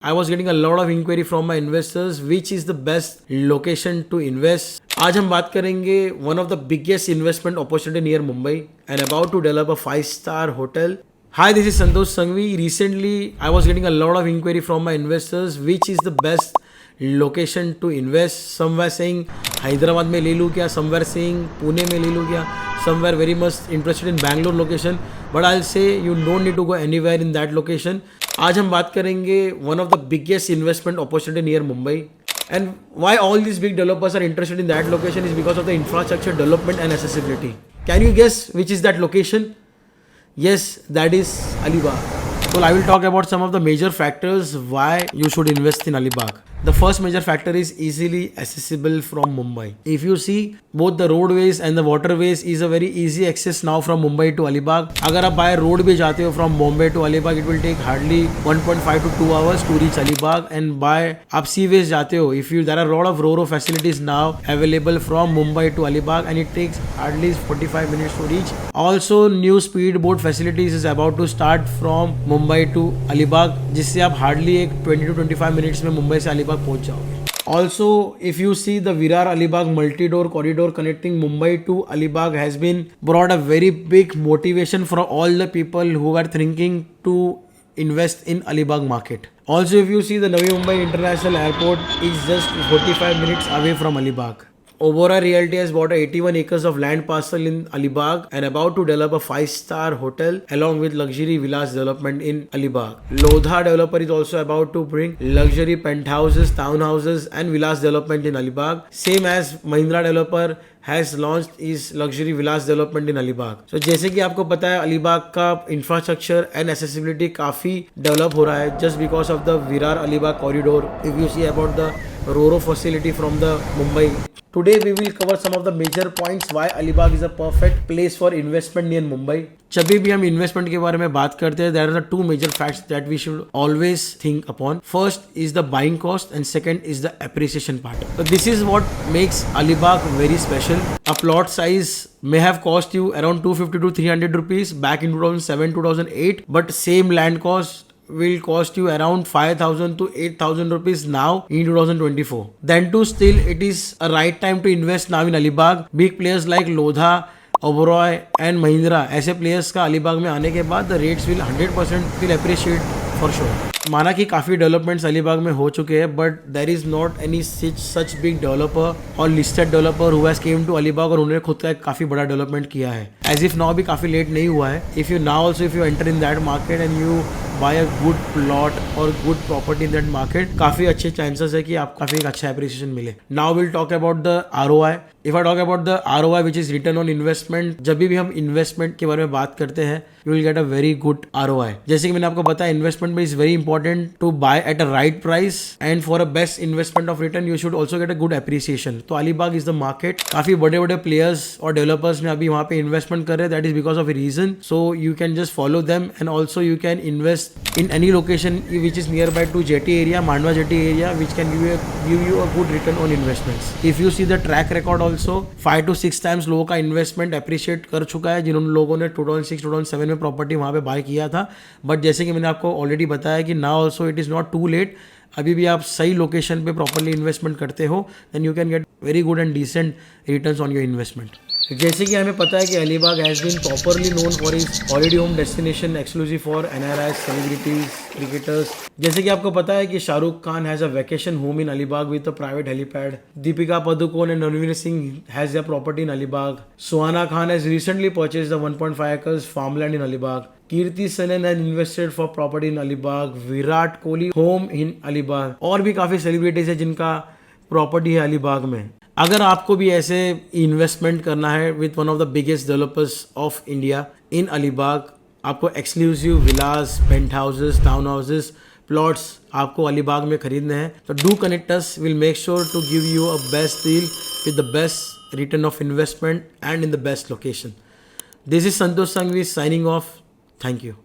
I was getting a lot of inquiry from my investors which is the best location to invest. आज हम बात करेंगे one of the biggest investment opportunity near Mumbai and about to develop a 5-star hotel. Hi, this is Santosh Sanghvi. Recently, I was getting a lot of inquiry from my investors which is the best location to invest. Somewhere saying Hyderabad में ले लूँ क्या, somewhere saying Pune में ले लूँ क्या, somewhere very much interested in Bangalore location. But I'll say you don't need to go anywhere in that location. आज हम बात करेंगे one of the biggest investment opportunity near Mumbai. And why all these big developers are interested in that location is because of the infrastructure development and accessibility. Can you guess which is that location? Yes, that is Alibag. So I will talk about some of the major factors why you should invest in Alibag. The first major factor is easily accessible from Mumbai. If you see, both the roadways and the waterways is a very easy access now from Mumbai to Alibag. अगर आप by road भी जाते हो from Bombay to Alibag, it will take hardly 1.5 to 2 hours to reach Alibag. And by आप seaways जाते हो, if you there are a lot of ro-ro facilities now available from Mumbai to Alibag, and it takes hardly 45 minutes to reach. Also, new speedboat facilities is about to start from Mumbai to Alibag, जिससे आप hardly एक 20 to 25 minutes में मुंबई से अलीबाग पहुंच जाओगे. Also, if you see the Virar Alibag multi-door corridor connecting Mumbai to Alibag has been brought a very big motivation for all the people who are thinking to invest in Alibag market. Also, if you see the Navi Mumbai International Airport is just 45 minutes away from Alibag. Obora Realty has bought 81 acres of land parcel in Alibag and about to develop a 5-star hotel along with luxury villas development in Alibag. Lodha developer is also about to bring luxury penthouses, townhouses and villas development in Alibag. Same as Mahindra developer has launched is luxury villas development in Alibag. So जैसे कि आपको पता है Alibag का infrastructure and accessibility काफ़ी develop हो रहा है just because of the Virar Alibag corridor. If you see about the ro-ro facility from the Mumbai. Today we will cover some of the major points why Alibag is a perfect place for investment near Mumbai. जब भी हम investment के बारे में बात करते हैं, there are the two major facts that we should always think upon. First is the buying cost and second is the appreciation part. So this is what makes Alibag very special. A plot size may have cost you around 250 to 300 rupees back in 2007-2008, but same land cost will cost you around 5,000 to 8,000 rupees now in 2024. Then too still it is a right time to invest now in Alibag. Big players like Lodha, Oberoi and Mahindra ऐसे players का अलीबाग में आने के बाद the rates will 100% will appreciate for sure. माना कि काफ़ी developments Alibag में हो चुके हैं but there is not any such big developer और listed developer who has came to Alibag और उन्होंने खुद का एक काफ़ी बड़ा डेवलपमेंट किया है. एज इफ नाउ भी काफ़ी लेट नहीं हुआ है. If you now also if you enter in that market and you buy a good plot और good property in that market, काफ़ी अच्छे चांसेस है कि आप काफ़ी एक अच्छा एप्रिसिएशन मिले. Now will talk about the ROI. If I talk about the ROI which is return on investment, जब भी हम इन्वेस्टमेंट के बारे में बात करते हैं you will get a very good ROI. जैसे कि मैंने आपको बताया इन्वेस्टमेंट में is very important to buy at a right price and for a best investment of return you should also get a good appreciation. तो Alibag is the market. काफी बड़े बड़े प्लेयर्स और डेवलपर्स ने अभी वहाँ पे इन्वेस्टमेंट कर रहे हैं. That is because of a reason. So you can just follow them and also you can invest in any location which is near by to jetty area, Mandwa jetty area, which can give you a good return on investments. If you see the track record also 5 to 6 times लोगों का investment appreciate कर चुका है जिन्होंने लोगों ने 2006-2007 में property वहाँ पे बाय किया था. बट जैसे कि मैंने आपको ऑलरेडी बताया कि now also it is not too late. अभी भी आप सही लोकेशन पे प्रॉपर्ली इन्वेस्टमेंट करते हो then you can get very good and decent returns on your investment. जैसे कि हमें पता है कि Alibag has been properly known for is holiday home destination exclusive for NRIs, celebrities, cricketers. जैसे कि आपको पता है कि Shahrukh Khan has a vacation home in Alibag with a private helipad. Deepika Padukone and Ranveer Singh has a property in Alibag. Suhana Khan has recently purchased the 1.5 acres farmland in Alibag. Kirti Sanon has invested for property in Alibag. Virat Kohli home in Alibag. और भी काफ़ी celebrities है जिनका property है अलीबाग में. अगर आपको भी ऐसे इन्वेस्टमेंट करना है with one of the biggest developers of India in Alibag, आपको exclusive villas, penthouses, town houses, plots आपको अलीबाग में खरीदने हैं, तो do connect us. Will make sure to give you a best deal with the best return of investment and in the best location. This is Santosh Sanghvi signing off. Thank you.